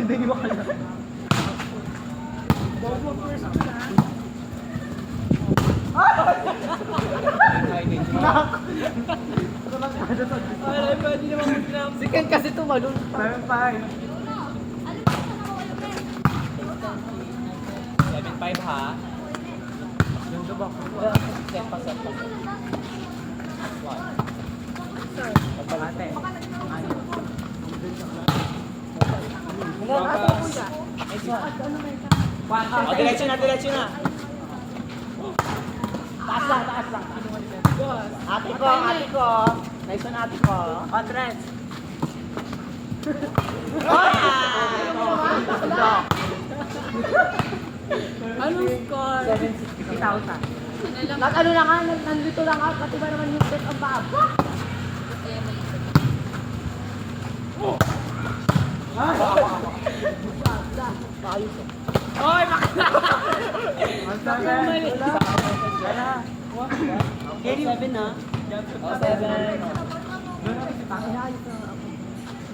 Hindi mo kaya. Bobo first ko na. Ay, pwede naman mag-snap. Second kasi tumalon. 7-5. 7-5 ha? Yung dubak. Set pa. Ate. O, diretso na. Taas lang. Ate ko. Nice one, ate ko. Andres. Anong score? 760,000. Ano na nga, nandito lang ako. Pati ba naman yung bet ang baba? Oy, bakla! Game 7 na. 7.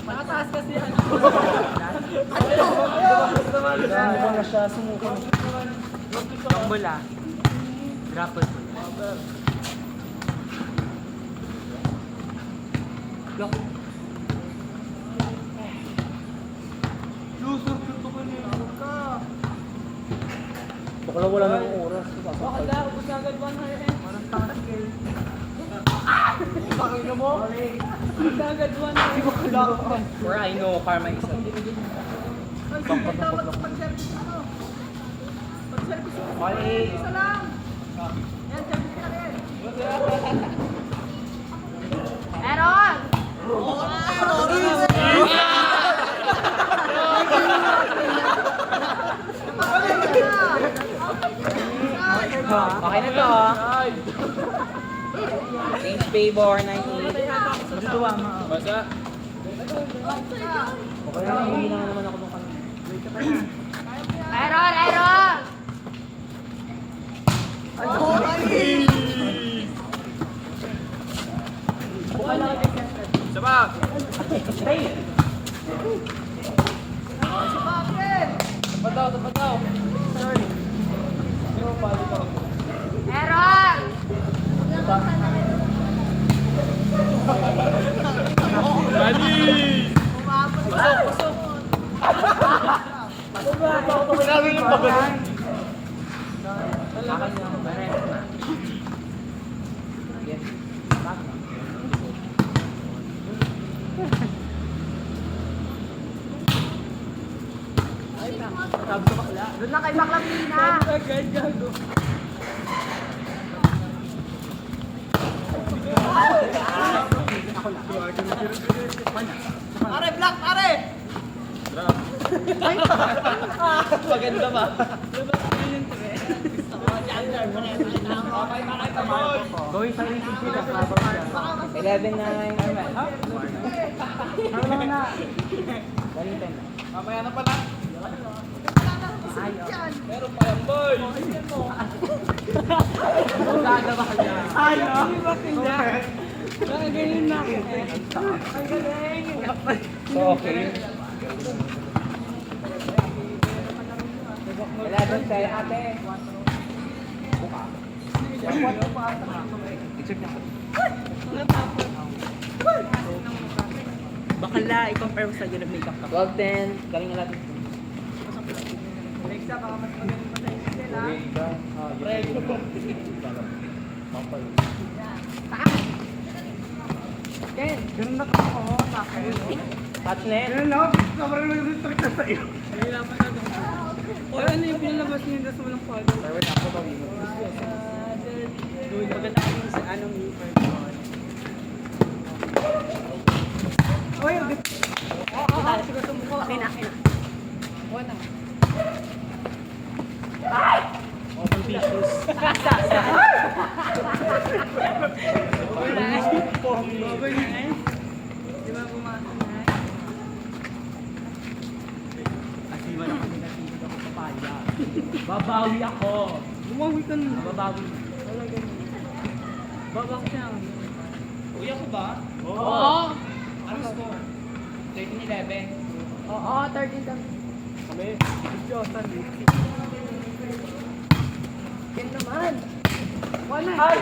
Nakataas kasi yan. Sumuko na siya, sumuko. Yung bola. Grapple po. Bakla wala na ng oras. Bakla, ubus na agad 100. Parang tangas kayo. Pakino mo? Ubus na agad 100. Or I know karma is a Ay, sige, dapat mag-service ako. Mag-service ako. Isa lang. Yan, service ka rin. Meron! Okay na to. Change favor, 98. Gusto ang Basta. okay lang, hindi na naman ako nung kanina. Iron! Sabak! Tapat daw. Sorry. Pero balik ako. Meron! Bali! Pasok! Sinabi yung pagod. Akin yung baret na. Yes. Sabi ko bakla. Doon na kay Baklang Pina! Agad gago. Pare, black, pare! Maganda ba? Going sa relationship, nakabang siya. 11-9. Ano na? Galing 10 na. Mamaya na pala. Ayaw. Meron pa yan, boy. Gagawa ka niya. Ayaw. Nakagayon na ako. Ang galing. So, okay. 11 sa'yo, ate. Buka. I-check niya. Bakala, i-compare mo sa ganun makeup ka. 12-10. Galing na natin. Next up, baka mas magaling pa sa Excel, ha? Ken, ganun na ka ako. Hotnet. Ganun na, sobrang nag-distract na sa'yo. Nahirapan na daw. O ano yung pinalabas niyo na sa walang follow? Forward ako ba? Maganda yung sa anong refer ko. Oy, siguro sumuko. Okay na. Wala. Open tissues. Over na. Di ba pumasok na? Asiman ako, nagasiman ako sa paya. Babawi ako. Bumawi ka na. Babawi. Wala ganun. Babak siya. Uy, ako ba? Oo! Ano score? 13-11. Oo, 13 kami. Yan naman. Wala. Ay!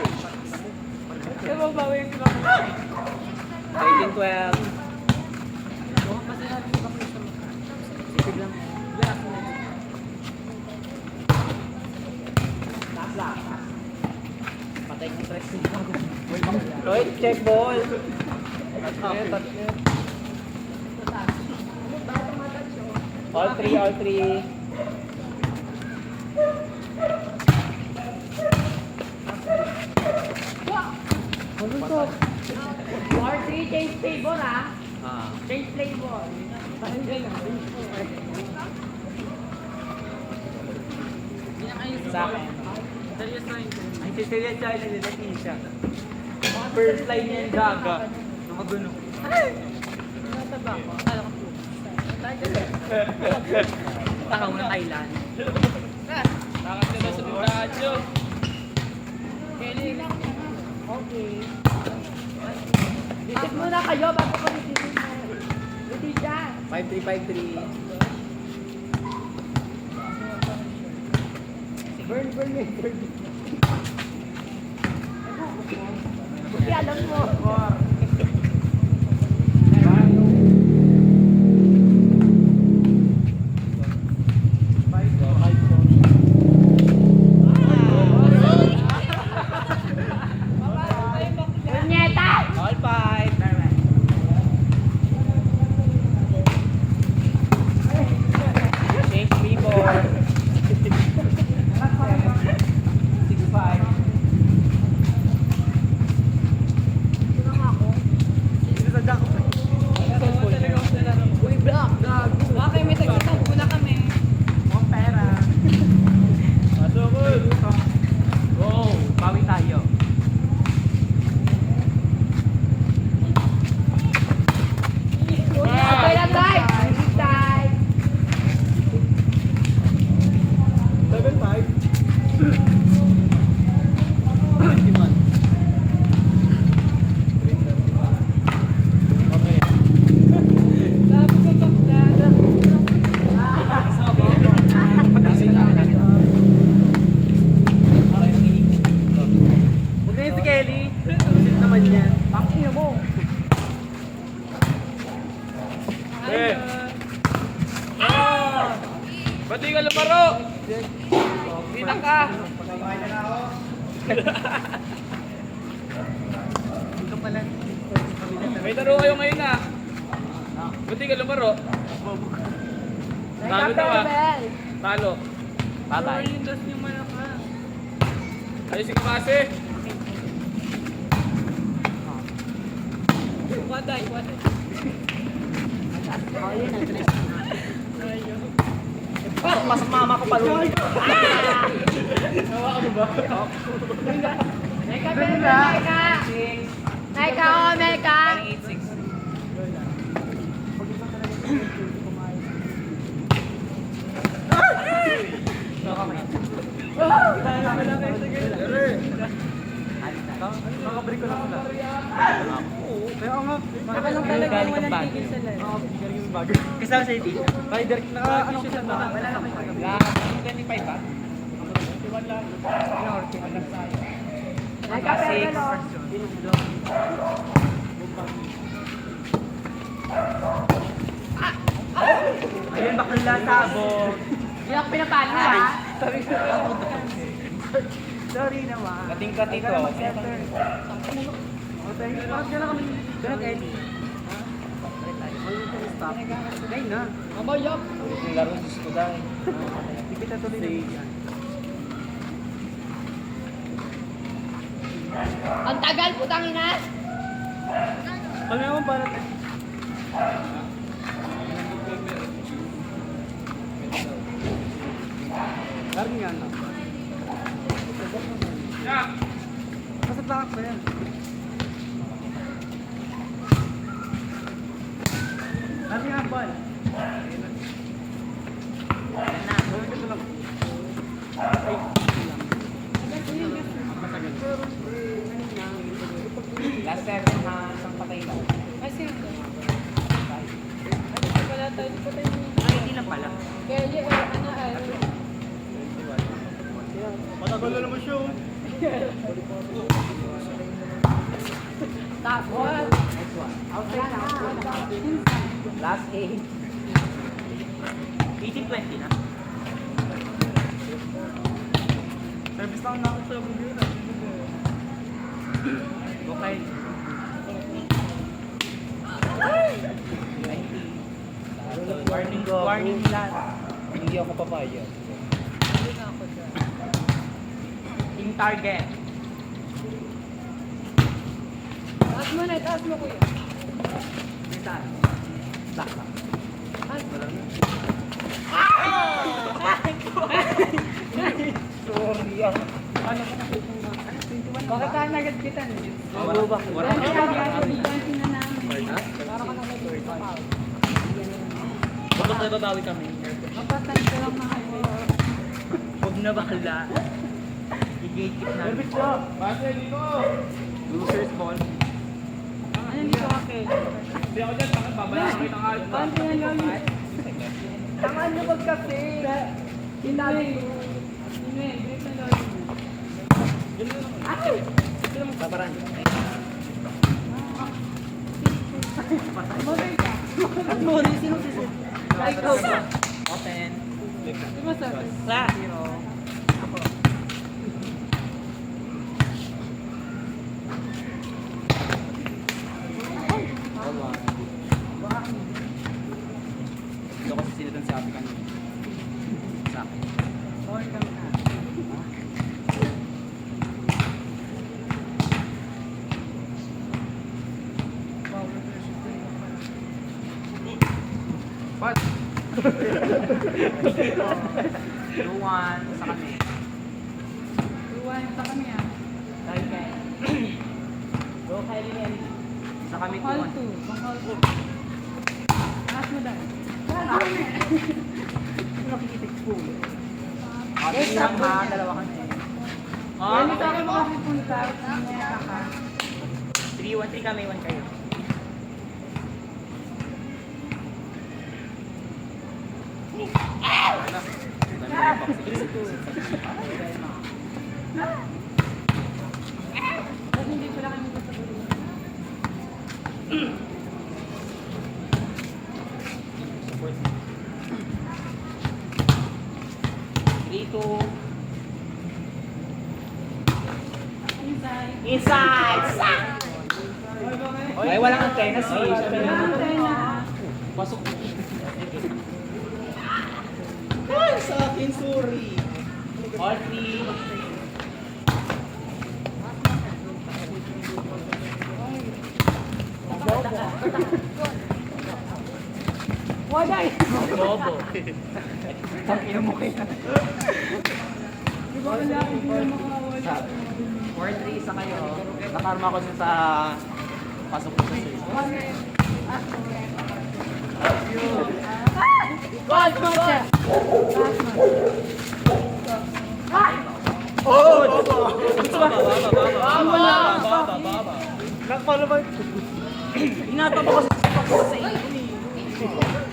Kaya mabawi yung sila. 13-12. Sipid lang. Patay ng stress yung bago. Lloyd, check ball. All three, all three. R3, change flavor ah. Change flavor. Sa akin. Ang sisilian siya, nilalatin siya. First line niya yung daga. Nakagulo. Nataba ko. Akala ko po. Taka mo ng Thailand. Bakit ka na sa tindahan nyo? Kelly. Okay. Visit muna kayo bago ko bitisin mo. Visit dyan. 5353. Burn yung burn. Buti alam mo. Punyeta! All five. Change people. 6-5. Uy, black. Bakit may tagtatagpo na kami? Mukhang pera. Masukol. Go. Bawi tayo. Okay lang guys. Visit time. 7-5. Sabi ko pagdada. Huwag na yun si Kelly. Sit naman yan. Pakina mo. Eh. Ba't di ka lumaro? Dito ka. Ito pala. May laro kayo ngayon ah. Ba't di ka lumaro? Talo daw ah. Bell. Talo. Patay. Ayusin ko kasi. Waday. Oh, yun ang Mas mama ko palo. Meka, Meka. Meka, oh, Meka. 86. Nakabrik ko na pala. Kaya nga. Nakalang talaga yung walang tigil sa live. Kasama sa itin? Rider, naka-ano ko siya na. Wala na kayo kagabi. Ganyan pa iba? Meka, Bell, oh. Ayun, bakla sabog. Hindi ako pinapano ha. Sorry naman. Kating-kating ko. Bakit ka na kami? Ganun, Ellie. Stop. Ngayon na. Mabayok. Yung laro, Diyos ko dahil. Hindi kita tuloy na yan. Ang tagal, putang ina. Kami naman para Lari nga na. Kasat lakak ba yan? Lari nga bal. Yan na. Gawin ka ito lang. Ay. Last 7 ha. Isang patay lang. Ay, sino? Ay, hindi pala tayo. Hindi pa tayo. Ay, hindi lang pala. Kaya ano ay. Matagal na naman siya. Tapos. Next one. Outside na. Last 8. 18-20 na. Service lang na ako sa bugina. Okay. 90. Warning nila. Hindi ako papayag. Team target. Taas mo na, taas mo kuya. Saan? Back. Sorry ah. Bakit ka nagad kita? Wala ba? Wala Dahil ba? kaya gaganti na namin. Ha? Para ka nagad pa. Baka nababawi kami. Kapatay ko lang mga kayo. Huwag na bahala. I-gatekeep na. Service siya. Base dito. Loser's ball. Ano dito kake? Hindi ako dyan. Bakit babalaan kayo ng ayos? Konti na lang. Tama nyo magkape. Hinabi ko. Hindi, dito na lang. Ay! Babaran. Mabay ka. Ano? Sino sisit? Ay, ikaw ba? Open. Di ba sabi? Class. Ito kasi sila dun sa atin kanina. Sa akin. Sorry kami na. Pat. 2-1 sa kami. Iwan sa kami ah. Dahil kay. Go kay Lilian. Sa kami Call 2-1. 2. Pang-call 2. Taas mo dahil. Okay lang ha, dalawa kami. Ano sa akin makapunta? Mamaya ka. 3-1-3 kami, 1 kayo. Ba't hindi pala kami sasagutin? Support. 3-2. Inside. Inside! Ay, walang antena si Walang antena. Pasok. Ay, sa akin, sorry. All 3. Wala eh. Bobo. Ang ino mo kaya. Di ba wala ako hindi na makawala? 4-3 isa kayo. Nakarma ko siya sa pasok ko sa sir. Last match. Oh! Nakapala ba? Ingatan ko kasi sa iyo.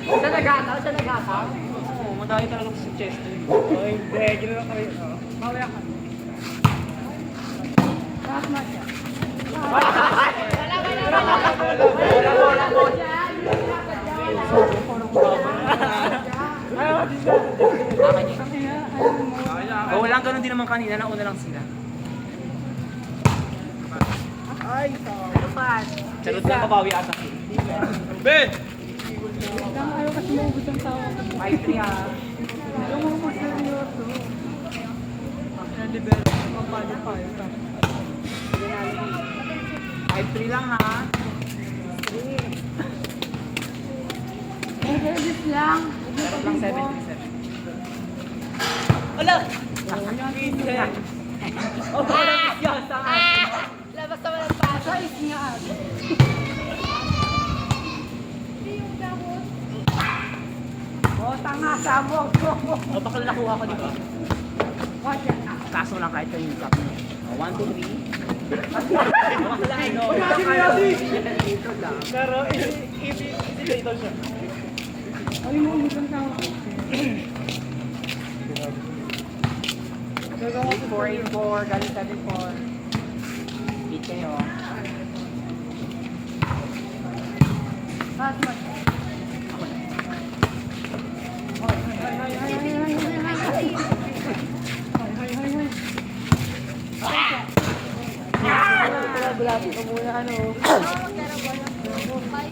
Siya nagataw, siya nagataw. Oo, madami talaga sa chest. Ay, hindi. Ginawa ka rin. Mawala ka. Last match. Akin yun. Oh, walang ganun din naman kanina, nauna lang sila. Ay, Charot na pabawi ata. Ben! Ayaw kasi maubos ang tawa ko. 5-3 ha. Ayaw mo po seryoso. Na-develop ang paano. 5-3 lang ha. Service lang. Meron lang 7-3-7. Wala! Oh, walang yun sa akin. Labas naman ang paso. Size nga. Oh, tanga sabog. Oh, baka nakuha ko dito. Watch it na. Kaso lang kahit kayo yung cup niya. 1, 2, 3. Wala, no. Dito lang. Pero, easy dito siya. Ay, mo umutang tawa ko. 484, galing 74. Beat kayo. Pass mo. Bulati ko muna ano.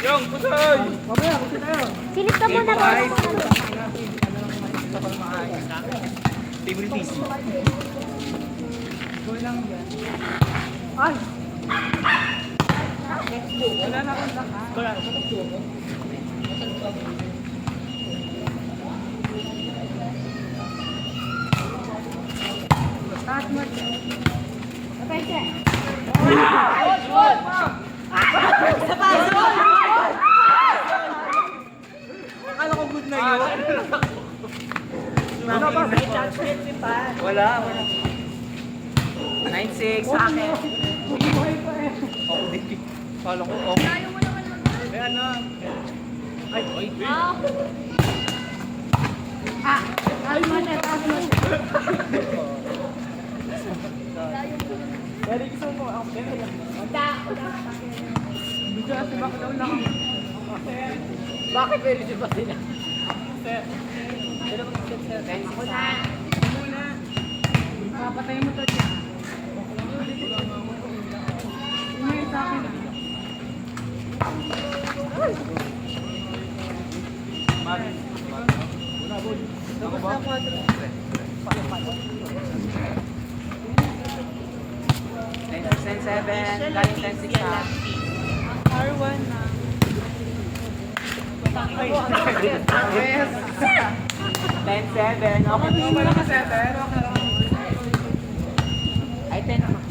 Yung, pusoy! Mamaya, gusto tayo. Silip ka muna ba? Favorite PC. Goal lang yan. Ay! Wala na akong lakas. Wala, sa Pass mo. Pwede. Akala ko good na yun. Ano ba? May judgment si Pat. Wala. 9-6 sa akin. Buhay pa eh. Ako din. Kala ko okay. Ayaw mo naman mag- Eh ano? Ay, ay. Ay, muna, pass mo. Pero gusto mo, ako pera lang. Bigla kasi bakit daw lang ako. Bakit pwede di ba sila? Ako na. Muna. Papatay mo to dyan. Ngayon sa akin. Mami. Tapos na 10-7, galing 10-6 sa R1 na. Ay, 10-7, okay. Wala ka 7, okay lang. Ay, 10 naman.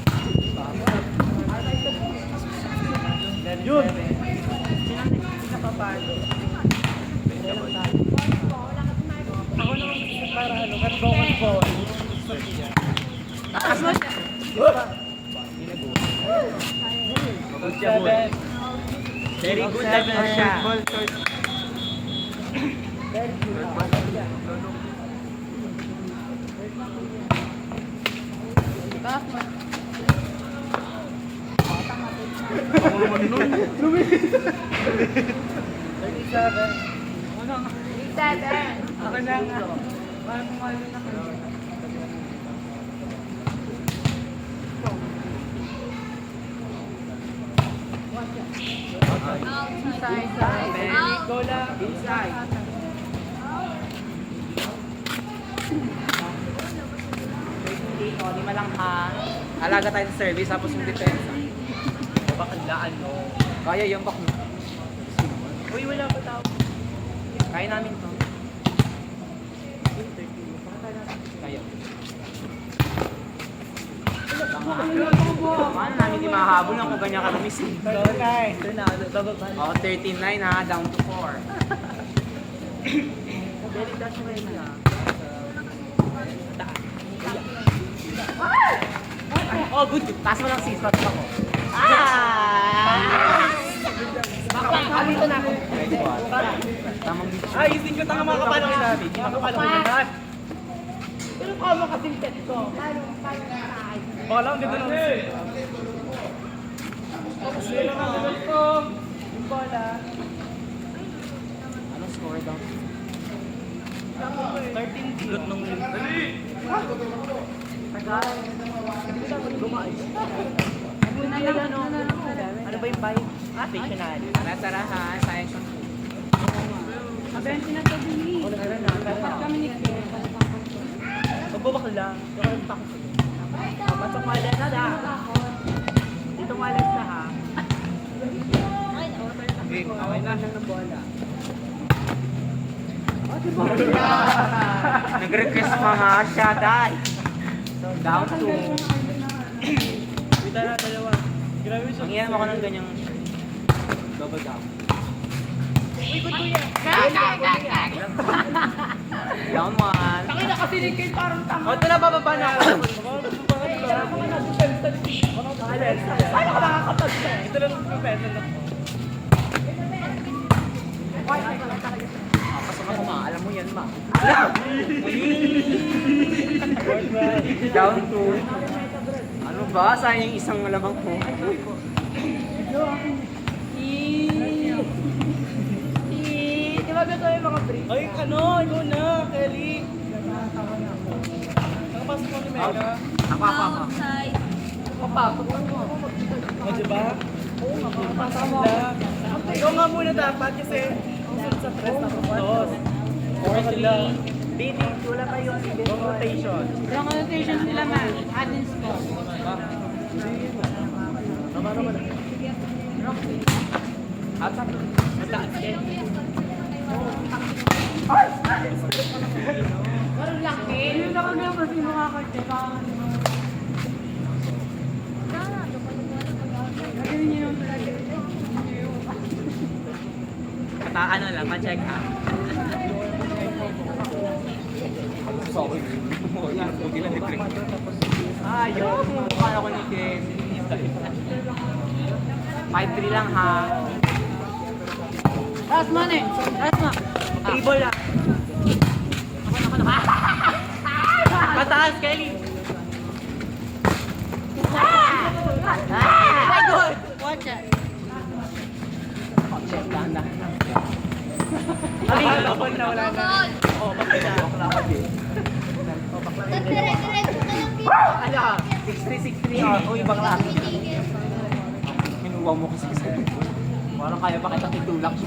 Yun! Pinapapalo. Ako naman gusto para ano, karbangan ko. Taas mo siya. Very good na siya. Very good. Back mo. Ako naman nun. 37. Ano nga? 7. Ako na nga. Parang kumalo na kayo. Out. Go lang. Inside. Dito, lima lang ha. Alaga tayo sa service, tapos yung depensa. Baklaan no. Kaya yung bak mo. Uy, wala pa tao. Kaya namin to. Kaya. Paano namin di mahabol ako ganyan ka lumisin? Ito na. Oh, 13-9 ha, down to 4. Very dash mo yun na. Oh, good. Taas mo lang 6, patas ako. Ah! Dito na ako. Tamang dito. Ay, ising ko tanga mga kapalo ko namin. Hindi makapalo ko naman. Pero kamo kasintet ko. Baka lang, ganda lang. Tapos yun lang ang level ko. Yung bola. Anong score daw? 13 Pilot nung Ano ba yung bike? Stationary. Tara ha, sayang siyang Abenti na to din eh. Kami ni Kim. Magbabak lang. Pasok malas na. Dito malas na ha. Okay na siya ng bola. Nag-request mga siya, dai. Down to. Kita na dalawa. Grabe siya. Ang iyan mo ko ng ganyang double down. Uy, good kuya. Down 1. Tangin na kasi ni Kim parang tanga. O, ito na, bababa na ako. Paano ka makakapagsa? Ito lang ang professor na po. Pasok ako ma, alam mo yan ma. Down to... Ano ba? Sayang yung isang malamang mo. Di ba gusto yung mga brief? Ay, ano? Ikaw na, Kelly. Nakapasok mo ni Mega. Ako. Papasok mo. O, diba? Oo nga, makapasok sila. Ikaw nga muna dapat kasi ang sunod sa tres na tumatos. Or sila. Dating, wala kayo rotation. Yung annotations nila, man. Addins ko. Tama naman. Mataas yan. Parang laki. Yung nakagama, sino makakarte? Nagaling niyo yung talaga. Ano lang, ma-check out. Sorry. Huwag ilang libre. Ayun, mukha ako ni Ken. 5-3 lang ha. Last man eh. Last man. Table lang. Mataas, Kelly. My God. Watch it. Check lang na. Kapag na wala na. Oo, bakit na? Bakla ka din. Dire-diretso ka lang dito. Ano? 63. Uy, bakla. Kinuha mo kasi sa parang kaya pa kita titulak.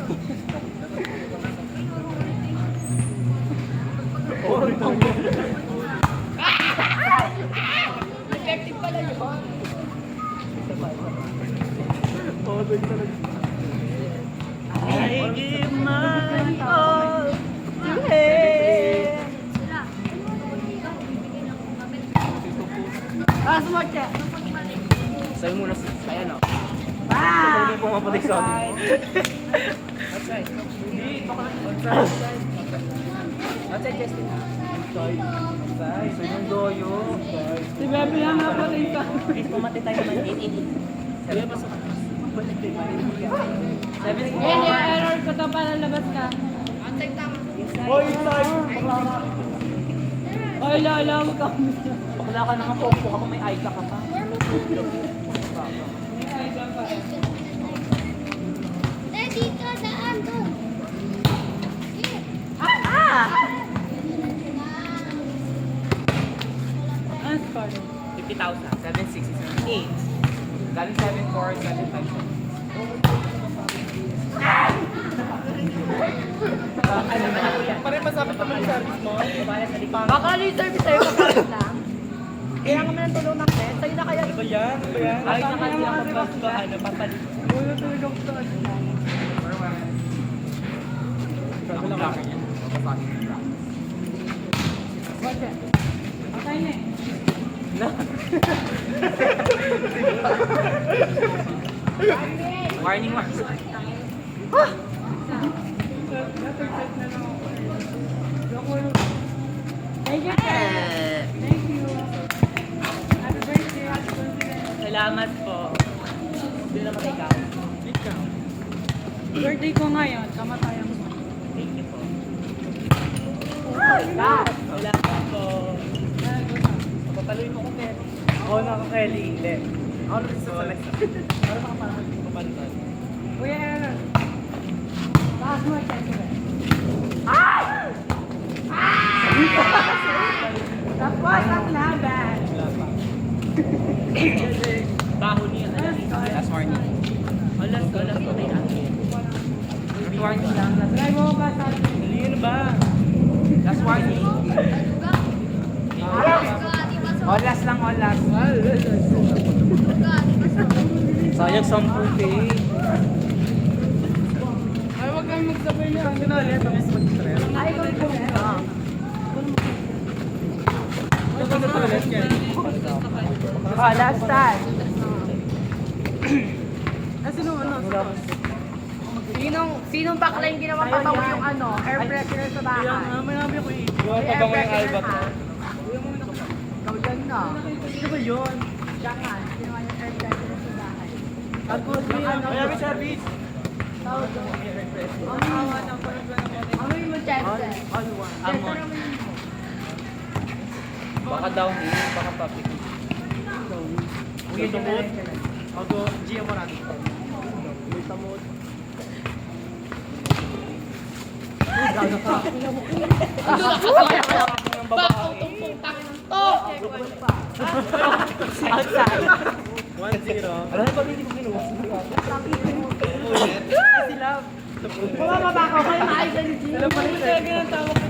Objective pala yun. I give my all to him. Sila. Last watch it. Sa'yo muna sa'yo, no? Ah! Hindi pumapatay sa akin. Outside, Justin. Outside. So yung doyo. Si Bebe lang napatay sa Please, pumatay tayo naman. 8-8. Sabi, pasok. Sabi, Ayan, yung error ko to para labas ka. Boy, inside! Ay, lalaw ka. bakla ka naman, pompo ka kung may Aika ka pa. Dito, daan doon. Ang score. 50,000. 7-6 is 8. Galing 7-4, 7-5. Ano na? Pare, masapit naman yung service mo. Baka yung service sa'yo, makalit lang. Kaya nga man tulong ng net. Sa'yo na kaya. Ano ba yan? Ano ba yan? Ay, nakaliya ko ba? Ano, papalit. Ulo tulog ako sa ano. Ako lang niya. Watch it. Okay na eh. Warning marks. Thank you, sir. Thank you. Happy birthday, happy birthday. Salamat po. Hindi naman ikaw. Ikaw. Birthday ko ngayon, kamatayan ko. Thank you po. God! Salamat po. Papaluin mo ko, Kelly. Ako na ako, Kelly. Hindi. Ako na sa select. Para makapalitan. Kuya Aaron. Last mo, check it. Tapos ang laban. Baho niya. Last warning. Last po may akin. Warning lang. Try mo ba sa atin? Dali, ano ba? Last warning. Last lang, last. Sayang 10 eh. Ay, wag kang magsabay niya. Ang ginali, tapos mag-stress. Ay, ikaw po. Ano ba sa ulit, Kelly? Last time. Sino ano? Sinong bakla yung ginawa pabango yung ano, air freshener sa bahay? Kaya nga, marami ako eh. Yung Yung pabango yung albat mo. Ikaw dyan na. Sino ba yun? Japan, ginawa yung air freshener sa bahay. Ako, kaya may service. Tawag ko. Ang awa ng pagkakita ng bote. Ano yung chance? Amon. Baka downhill, baka public. Uy, tamot. Ako, GM mo natin. Uy, tamot. Outside. 1-0. Alam mo ba hindi mo kinuha? Sila. Bumababa ko kayo maayos na ni G. Alam pa rin talaga ng tawag ko.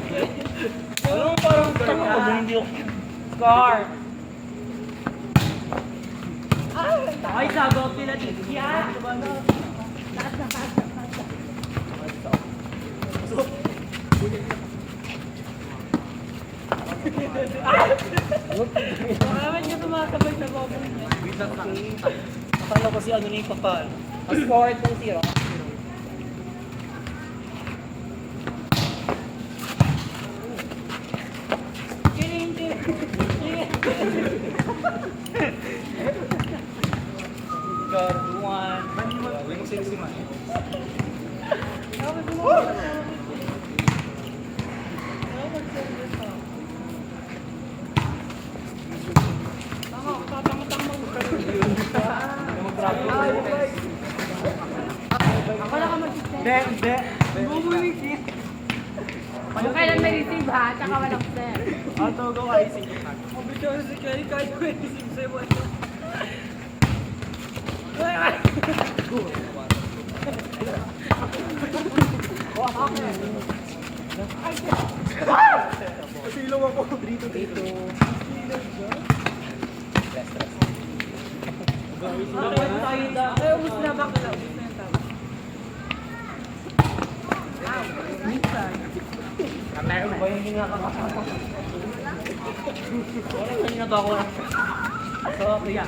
Ano parang Hindi ako. Scar. Ay, sagot nila dito. Yeah. Baka naman niya tumasabay sa bubble niya. Akala ko si ano na yung papal. Ang score 2-0. Scar 1. Yung sing-singan. Ako lang ka mag-send. Hindi. Kung kailan may receive ha, tsaka walang send. Auto go icing. Because si Kelly kahit may receive sa'yo mo. Pasilaw ako. 3-2. Ay, ubus na bakla. Ubus na yung tawag. Meron ba yung ginagawa? Wala kanina to ako. So, kaya.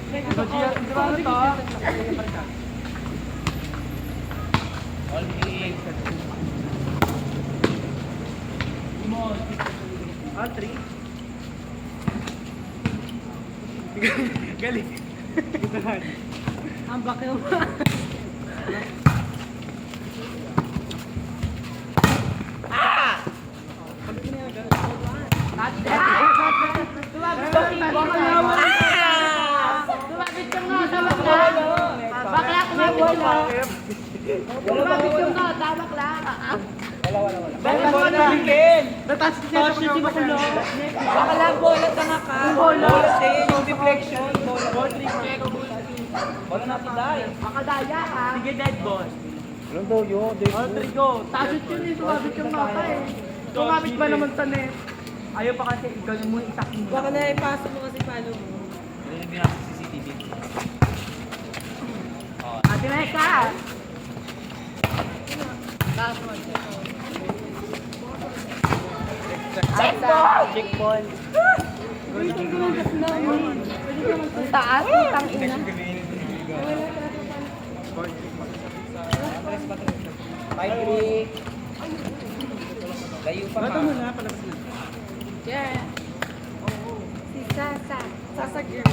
Ito, Gia. Di ba ano to? All 3. Galing. Gitahan. Ang bakil mo. Tumabit yung nota, bakla. Bakla, tumabit yung nota. Tumabit yung nota, bakla. Bakit mo na bigyan? Touch niya si Bakulo. Bakla, bola, tanga ka. Bola. Yung deflection. Ball trick. Wala na si Dai. Makadaya ka. Sige, dead ball. All 3 go. Touch yun eh, tumabit yung nota eh. Tumabit ba naman sa net? Ayaw pa kasi gawin mo yung isak mo. Baka na ipasok mo kasi paano mo. Ano yung binasa sa CCTV? Ate Meka! Check ball. Ang taas, putang ina. Layo pa Bato mo na, palabas na. Yeah. Si Sasa. Sasa girl.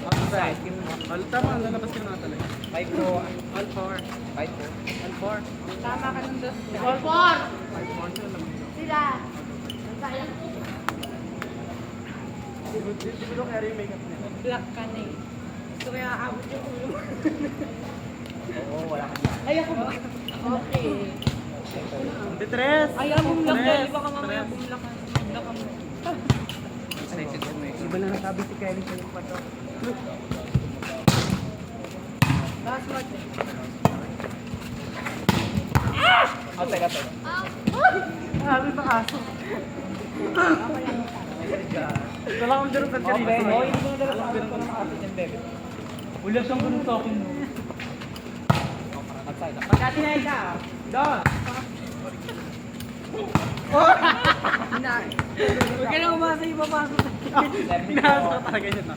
Outside. All tama, lalabas ka na talaga. 5-4. All 4. 5-4. All 4. Tama ka ng dos. All four! 5-4 sila naman. Sila. Ang sayang. Di ko carry yung makeup niya. Black ka na eh. Gusto ko yung aabot yung ulo. Oo, wala ka na. Ay, ako ba? Okay. Di tres. Ay, ako bumlak ka. Tres. Baka mamaya Tres. bumlak ka. Bumlak ka mo. Iba na nasabi si Kelly sa pa to. Last match eh. Outside, outside. Sabi pa kaso. Wala akong daro sa Okay, kanina. oh, hindi mo nadala sa akin ko ng kapit ng bebe. Wala siyang ganun sa akin. Outside. Pagkatinay ka. Doon. Huwag ka na umasa yung papasok. Nasa ka talaga yun na.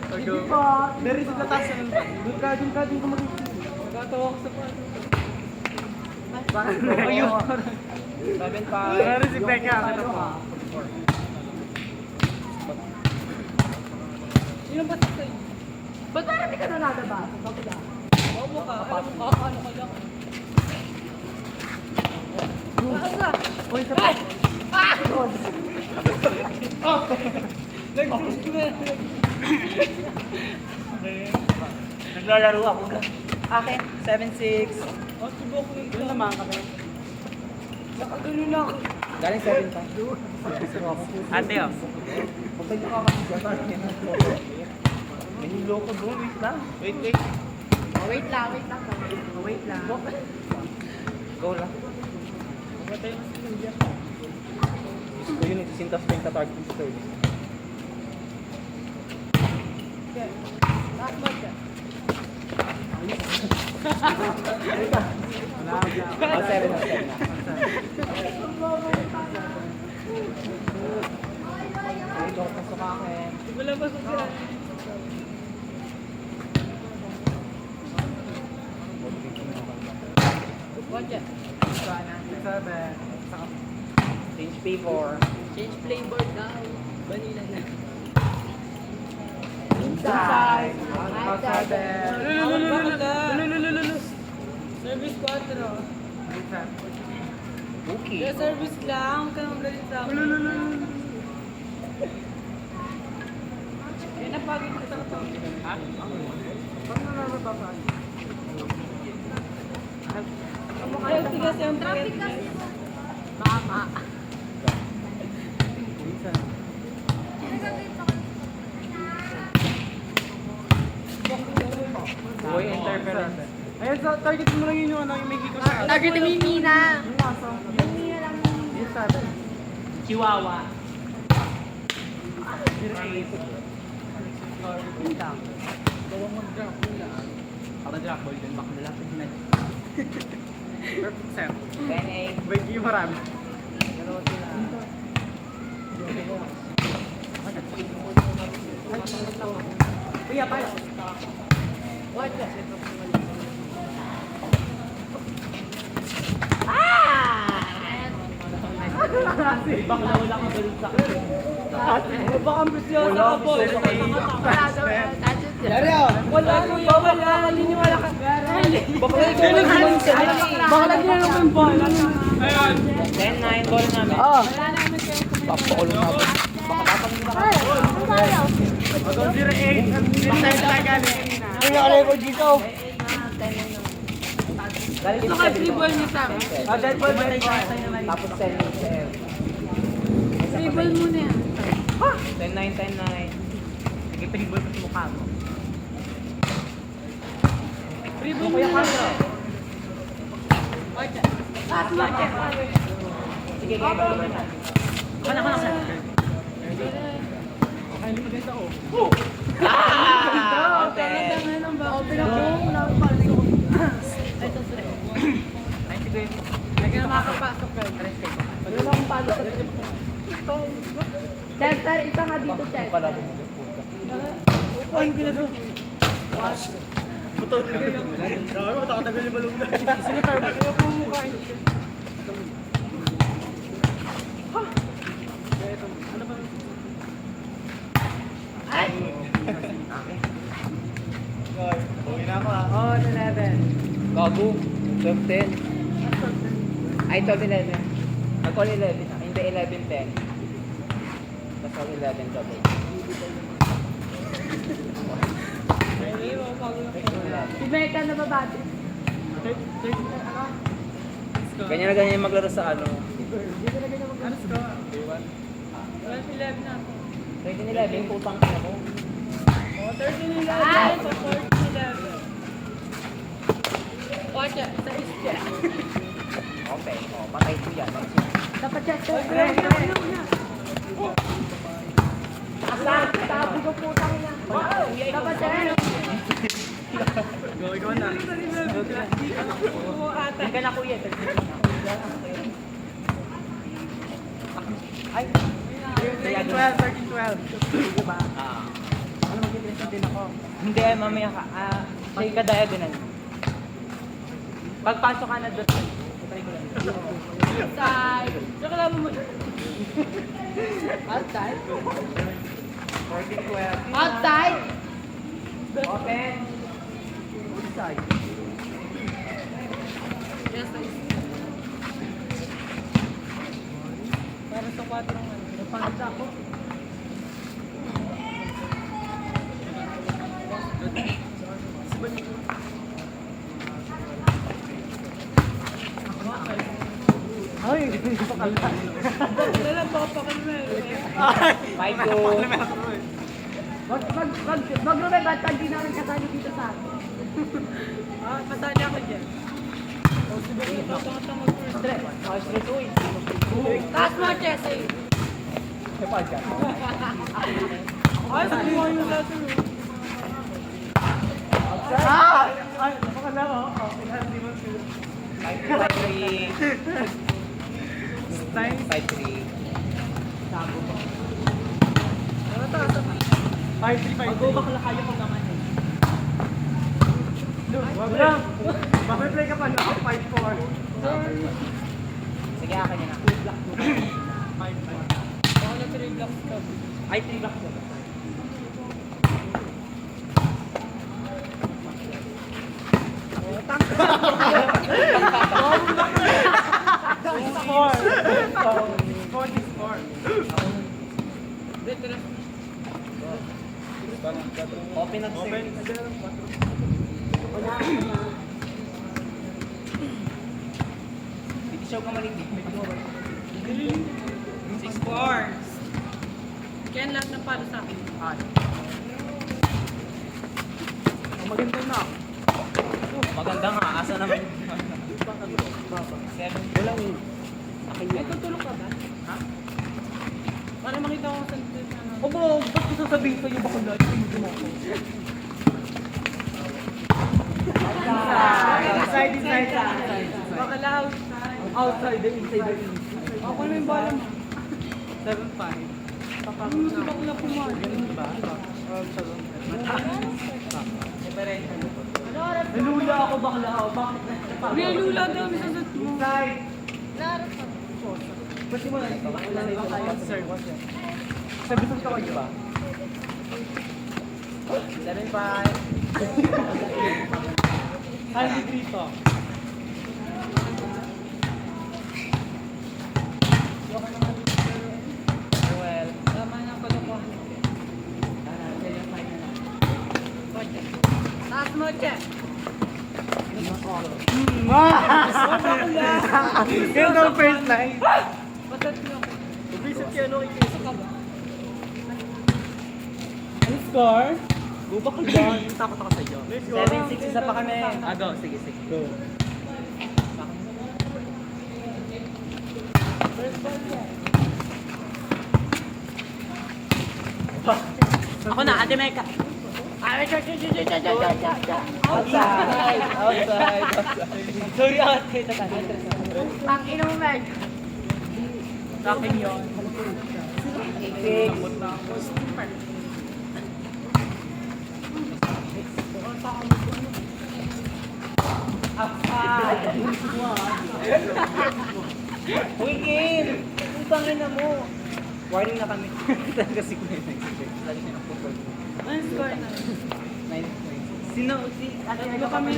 Hindi pa. There is na taas yun. Doon ka mag-isip. Nagkatawa ko sa paano. Ayun. 7-5. There is si Becca. Ano pa? Ilang batak sa'yo? Ba't parang di ka na nadabasa? Bakit ah? Oo mo ka. Alam mo ka. Ano ka lang? Uy, isa pa. Okay. Naglalaro ako. Akin, 7-6. Oh, subok mo. Yun naman kami. Nakagano na ako. Galing 7 pa. Ate, oh. Pagkay ka kami dyan. May loko doon. Wait lang. Wait. Wait lang. Wait lang. Go lang. Mamatay mo si Kuya. Gusto yun, sintas pa yung target ng story. Oh, 7 na. Ay, go pa sa akin. Wala ba sa sila? Watcha. 7. Change paper. Change flavor daw. Vanilla na. Inside. Service 4. Okay. Kaya service lang. Huwag ka naman galit sa akin. Kaya napagod ka sa ito. Ha? Paano nababasag? Ay, tigas yung traffic kasi. Mama. Boy, interference. Ayun, sa target mo lang yun yung ano, yung may kiko sa Target ni Mina. yung aso. Yung 7. Chihuahua. Ako drop ball din. Baka malapit na. Perfect set. 10-8. Wait, yung marami. Kuya, payo. Watcha. Bakla wala kang balon sa akin. Baka ambisyoso ka po. Wala kuya, wala. Naniniwala ka. Baka naglalaro yung bola. 10-9. Goal namin. Oh. Wala naman kayo. Papakulong na. Mag-0-8. Tayo galing. Kuya, alay ko dito. Ito kay free ball niyo sa akin. Dead ball, dead ball. Tapos 10 Free ball muna yan. 10-9. Sige, pinibol mo sa mukha mo. Free ball Kuya, muna. kano? Watcha. Watcha. Sige, game mo na. Kana. Okay, hindi maganda ako. Okay. Ay, sige. Lagi na makakapasok ka. Wala akong palo sa Chester, isa nga dito, Chester. pala ko. Ay, hindi na doon. Buto. Dami, matakatagal yung balong na. Sino tayo? Kaya po mukha. Ano ba? Ay! Uwi na ako ah. Oh, 11. Gago. 12-10. Ay, 12-11. Nag-all 11 na. Hindi, 11-10. Tapos all 11 double. Si Becca na ba bati? Ganyan na ganyan yung maglaro sa ano. Ano sa 11 na ako. 13-11, putang ina mo. Oh, 13-11. Ah! 14-11. Watcha, sa isya. Okay, patay ko yan. Dapat Chester. Tabi ko putang niya. Dapat Chester. Go, ikaw na. Oo, ata. Hindi ka na kuya. Ay, 13-12. Diba? Ano mag-i-present din ako? hindi, mamaya ka. May ka-diagonal. Pagpasok ka na doon. Try ko lang. Outside. Saka lang mo. Outside? 14-12. Outside? Open. Inside. Yes, ako. Ay, hindi ko kala. Wala pa ako pa kami. 5-2. Mag-Ruben, ba't hindi namin kasali dito sa akin? Pasali ako dyan. Taas mo, Chessy! May podcast. Ay, sabi mo yung lahat Ah! Ay, napakala ko. Oh, hindi mo sila. 5-3. 5-3. Tago pa. 5-3. Mag-ubak kayo mo naman eh. Wag lang. Mape-play ka pa no? 5-4. Sige, akin yun na. 5-4. Baka na 3 blocks ka. Ay, 3 blocks ko. Open na Bitisyaw ka maling. 6-4. Kaya lahat ng palo sa akin. Maganda na. Maganda nga, asa naman. 7. Walang Ay, tutulog ka ba? Ha? Para makita ko sa Opo, ba't ko sasabihin sa'yo ba kung lahat yung mo ko? Inside. Baka lahat. Outside, the inside, the inside. Ako na yung bala mo. 7-5. Gusto ko na pumalit. Ba? Different. Nalula ako bakla ako. Bakit? May lula daw, may sasat mo. Inside. Narap. Pwede mo na ito. Wala na ito. Sir, sabi ko ka ba? 7-5. Highly dito. Well, Tama na pagkukuhan. Taas mo, Che. Yun ang first line. Patat mo. Visit kayo no ikisa ka ba? Ano score? go back lang. Takot ako sa iyo. 7-6 isa pa kami. Go. Sige. Go. Ako na, Ate Mecca. Outside. Sorry, ate. Ang ina mo, Meg. Sa akin yun. 6. Uy, Kim! Putangin na mo. Warning na kami. Kasi ko yun. Lagi siya ng football. Ano score na? 9 Sino? Si Ate Ano Mecca kami?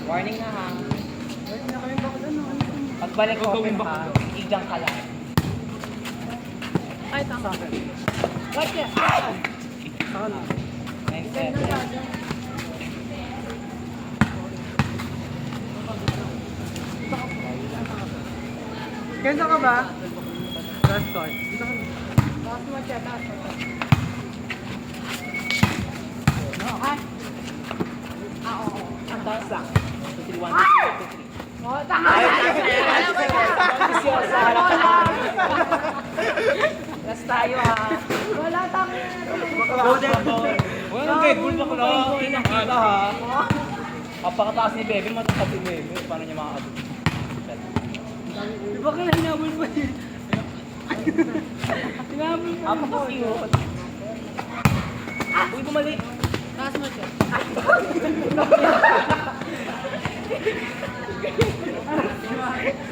Warning na ha. Wala kami bakit ano? Pagbalik ko, ha, igang ka lang. Ay, tama. Watch it. 9-7. Kaya ka ba? Last start. Dito ka. Taas mo, Che. Taas mo. Ang taas lang. 2-3-1. Oh, tama. Last tayo ha. Wala tayo. Golden ball. Walang Red Bull ba ko lang? Kinakita ha. Kapakataas ni Bebe, matataas si Bebe. Paano niya makakabot? Di ba kaya hinabol pa yun? Hinabol pa Apa kasi yun? Uy, bumalik. Taas mo, Che.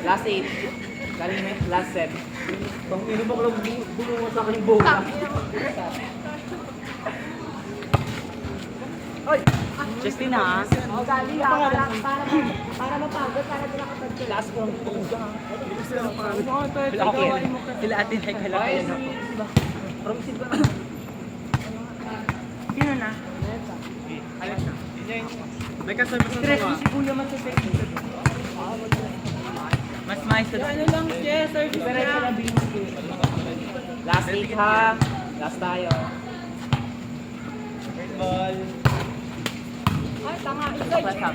Last 8. Galing mo last 7. Pang ino mo ko lang bumunga sa akin yung bola. Ay! Justin ha? Oh, gali ha. Para mapagod, para di nakatad ko. Last one. Okay. Sila atin ay kalaki. Promisin ba naman? Sino na? May kasama sa Stress mo si Kuya Masasek. Mas maestro. Ano lang siya, service na. Last hit ha. Last tayo. First ball. Ay, tanga. Ikay.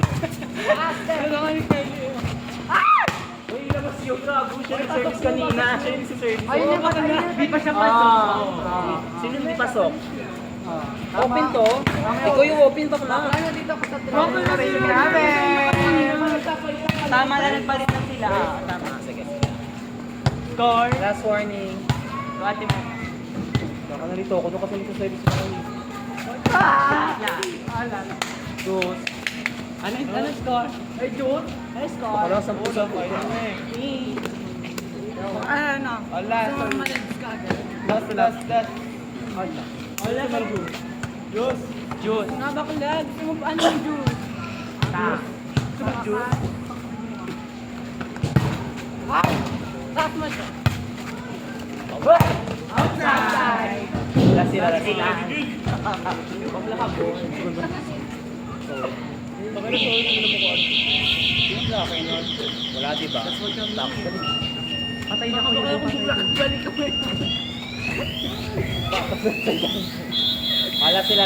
Ano nga yung kayo? Uy, labas yung grago siya nag-service kanina. Siya yung nagsiservice. Ayun na kanina. Di pa siya pasok. Sino hindi pasok? Open to? Ikaw yung open to na. Ano dito ko sa truck. Open na rin namin. Tama na nagpalit na sila. Tama. Sige. Score. Last warning. Ate mo. Baka narito ako. Doon kasi nagsiservice na kami. Dos. Ano score? Ay, June. Ay, score. Baka lang sa puso. Ano? Wala. Sumamalins ka agad. Last. Wala. Diyos. Juice. Nabaklag. Gusto mo pa ano yung June? Juice. Ay! Taas mo siya. Outside. Last sila. Huwag lang ako. Wala diba? Patay na ako. Balik ka ba? Last sila.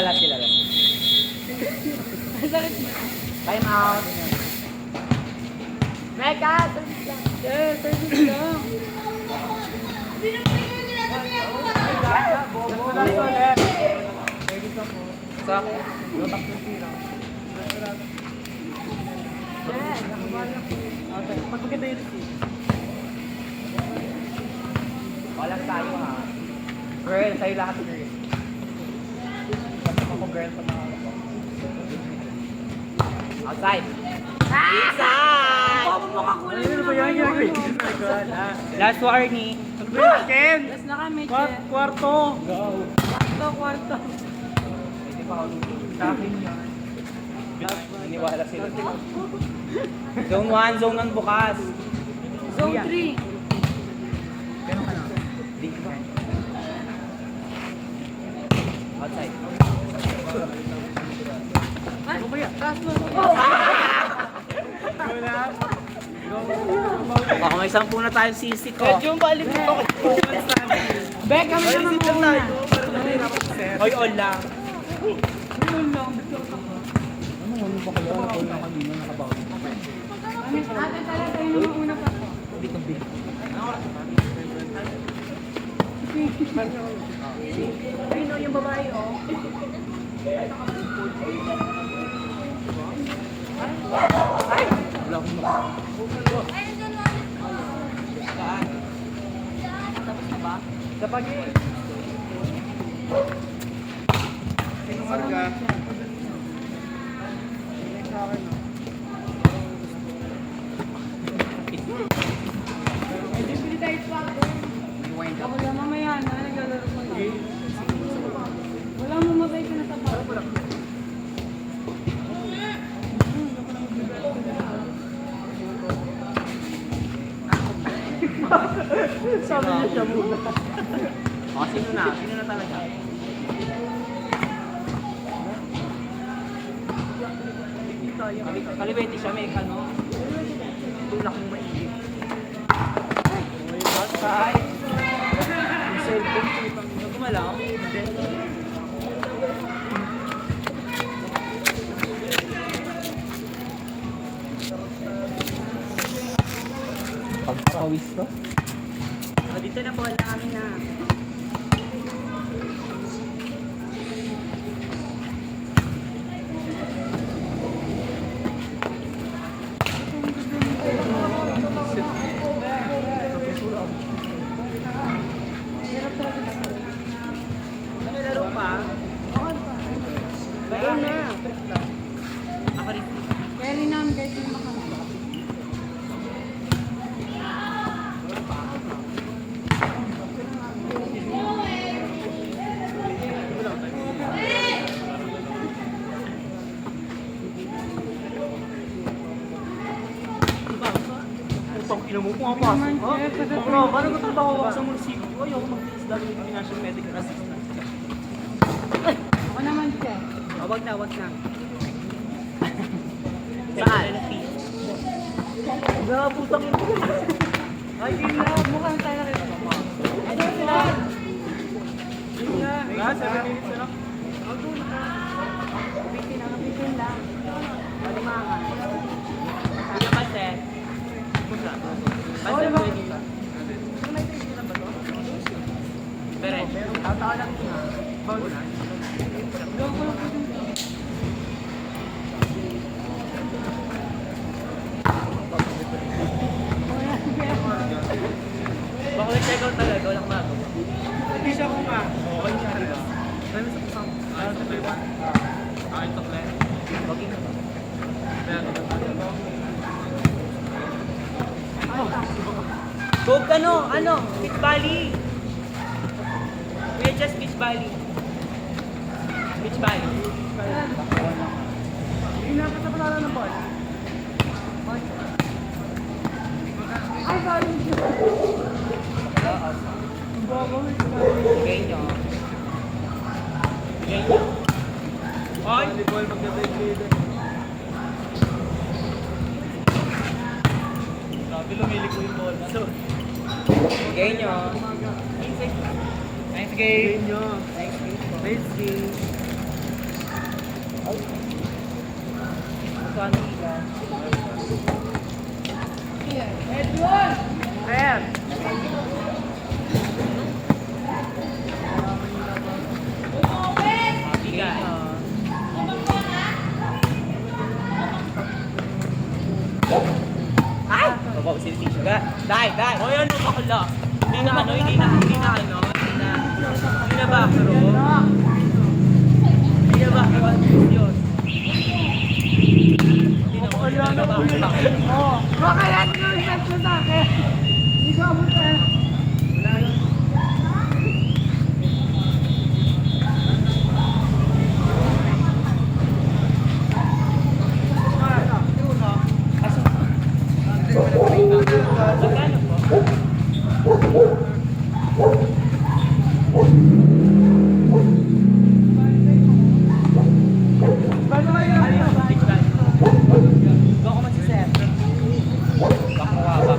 Sakit mo. Time out. Mega! Service lang. Yeah, service lang. Sak. Magpaganda yun. Walang tayo ha. Girl, sa'yo lahat girl. Ako girl pa mga ako. Outside. Inside! Ano ba yan? Last warning. Ken! Last na kami, Che. Kwarto. Kwarto. Hindi pa ako sa akin yan. Iniwala sila. Zone 1, zone 1 bukas. Zone 3. Dink ka. Outside. Ano ba yan? Taas mo. Baka may 10 na tayo sisi ko. Medyo balik mo. Bek, kami naman muna. Oy, all lang. Yun lang. Ate talaga tayo naman una pa. Ayun o, yung babae o. Kapag Sino marga? Medyo pili tayo pa. Ako lang mamaya na, naglalaro ko na. Wala mo mabay ka na sa pa. sabi niya siya muna. Sino na? Sino na talaga? Kalibeti siya, may ano. Tulak ng maigit. Outside. Yung cellphone, gumalaw. Pagpapawis to? Dito na po, wala kami na. Laro pa? Laro na. Ako rin. Carry namin guys yung makama. Tinan mo, pumapasok ka. Bro, paano ko trabaho ako sa munisipyo? Ayoko mag-tiis dahil yung financial medical assistance. Ako naman siya. Wag na, wag na. Saan? Wala, putang ina. Ay, yun na. Mukhang tayo na rin. Ano sila? Yun nga. Wala, 7 minutes na lang. Bitin lang. Palimangan. Hindi ka kasi. Basta pwede ba? Pero, Tatawa lang na. baka may check out talaga, walang magawa. Hindi siya ko nga. Okay siya rin. Dami sa kusang. Ito plan. Wag yun na ba? Go ano? Beach Valley. We're just Beach Valley. Beach Valley. Pinapasapalala ng ball. Ay, sorry. Bigay nyo. Bigay nyo. Ay! Volleyball magdadrive leader. Grabe lumiliko yung ball. So, Bigay nyo. Nice game. game nyo. Nice game. Magkano ilan? Edwin! Ayan. Bigay. Ay! Babaw si Tisha. Die! Hoy, ano bakla? Hindi na backro. Hindi na backro. Yun. Hindi na backro. Oo. Kaya nyo yung sex mo sa akin. Hindi ko abot eh. Magkano po? Bago kayo na. Doon ko man si Sir. Bakuha ba?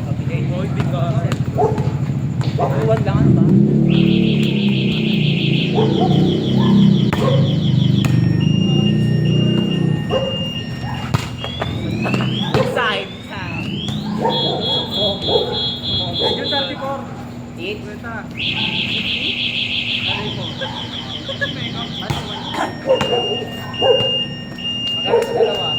Pabigay mo. Bakuhan lang ano ba? Side. Medyo 34. Eat. Beta. Magkano sa dalawa?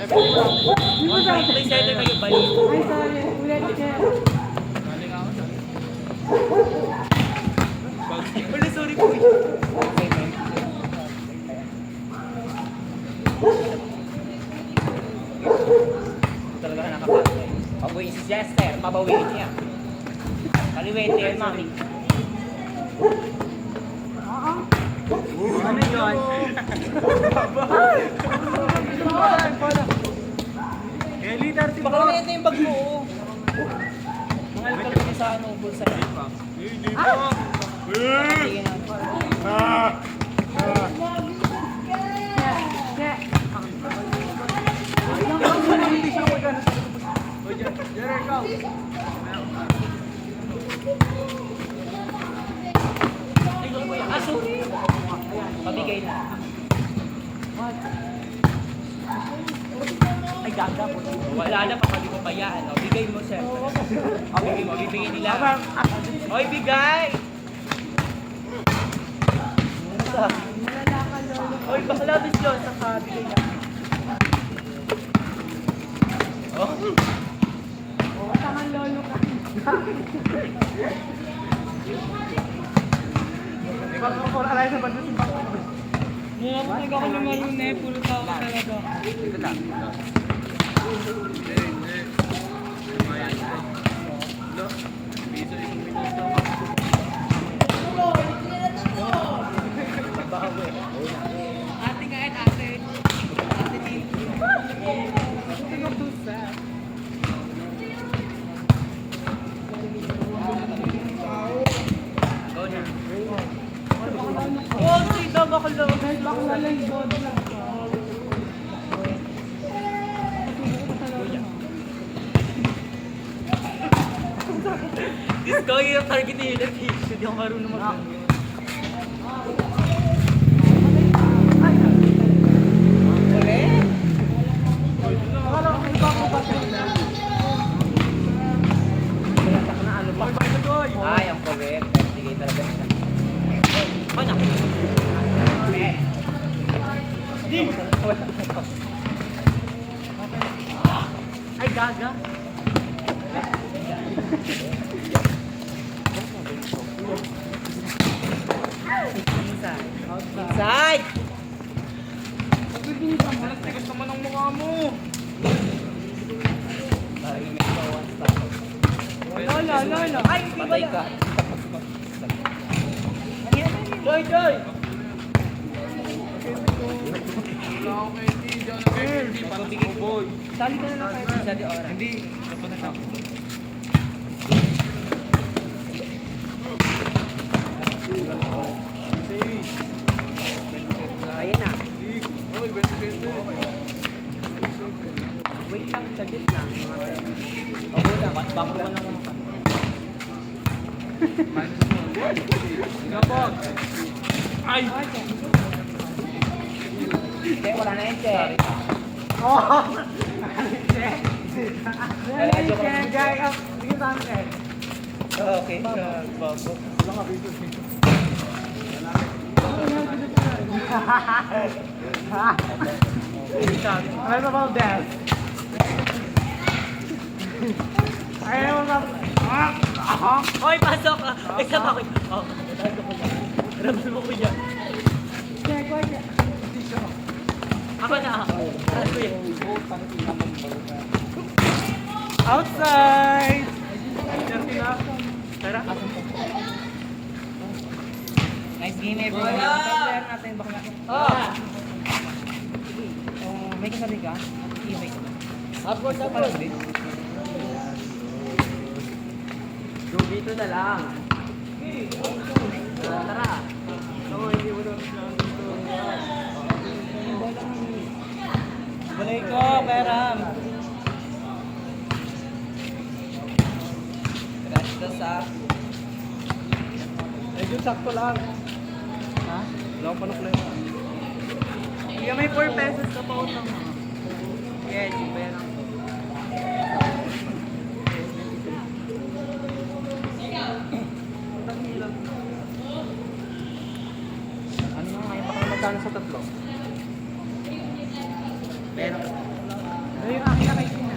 1.37 kayo balik. Ay, sorry. Ulit siya. Wala, sorry po. Talaga ka nakapasok. Pabuhin si Jester, pabawiin niya. Kaliwete yan, mami. Ano yun? Kelly, 34. Baka naman ito yung bag mo. Oh. Mga alkal ko sa ano, bulsa. Tingin na. Hindi siya magkano sa o, Jerry, ikaw. Ah, sorry. Pabigay na. Ay, gaga po. Wala na, papali mo bayaan. O, bigay mo, sir. O, bigay mo. Bibigay nila. Oy, bigay! Oy, bakla, bisyo. Saka, bigay na. Oh. Tangan lolo ka. Alay na ba doon si Bang? Mula ko talaga ako lumalun eh. Puro tao talaga. Dito lang. Ate kahit ate. Ate din. Oh, sida bakla. Kahit bakla lang yung bodo lang. Diyos ko, yung target ni Hilda Tissue. Di ako marunong mag-ganyan. Ulit? Akala ko may bako pa siya. Na ano pa? Ay, ang correct. Sige talaga siya. Mana? Ay, gaga. Inside! Tigas naman ang mukha mo. Lala. Ay, patay ka. Joy, Joy! Sali ka na lang kayo. Sali oras. Hindi. Ayun na. Wait lang, saglit lang. Ako na, bako ka na muna. Gabog! Ay! Che, wala na yun, Che. Sige sa akin. Okay. Ano about that? Ayaw mo na. Hoy, pasok ka! Isa pa ako. Oh, ramdam mo ko yan. Check, wait. Ako na. Alas ko yan. Outside! Tara. Nice game, everyone. Player natin, baka natin. Ah! May kasabi ka? May ka. Upward, upward. Go dito na lang. Tara. Ako, hindi mo doon. Balay ko, Peram. Crash the sack. Medyo sakto lang. Ha? Wala akong panuklay. Kaya may 4 pesos ka pa utang mo. Yes, yung pera ko. Ano nga ngayon? Baka magkano sa tatlo? Pero, Ano yung akin na kay Tina?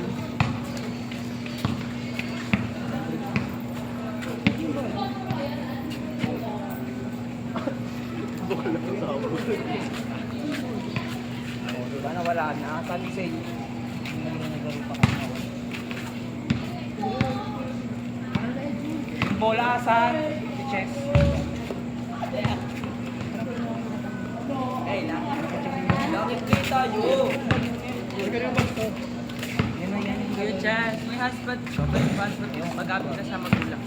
Diba nawala na? Sabi sa inyo. Hindi na nagaro pa kami. Bola sa chess. Ay, bakit kayo tayo? yan na yan. Kuya Chas, may husband ka ba? Yung husband yung pag-amin ka sa magulang.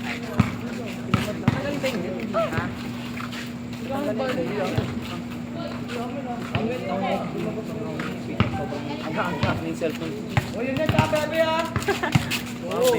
Magaling ba yun? Ha? Ang hanggang ng cellphone. O yun na, sabi ha? Oo.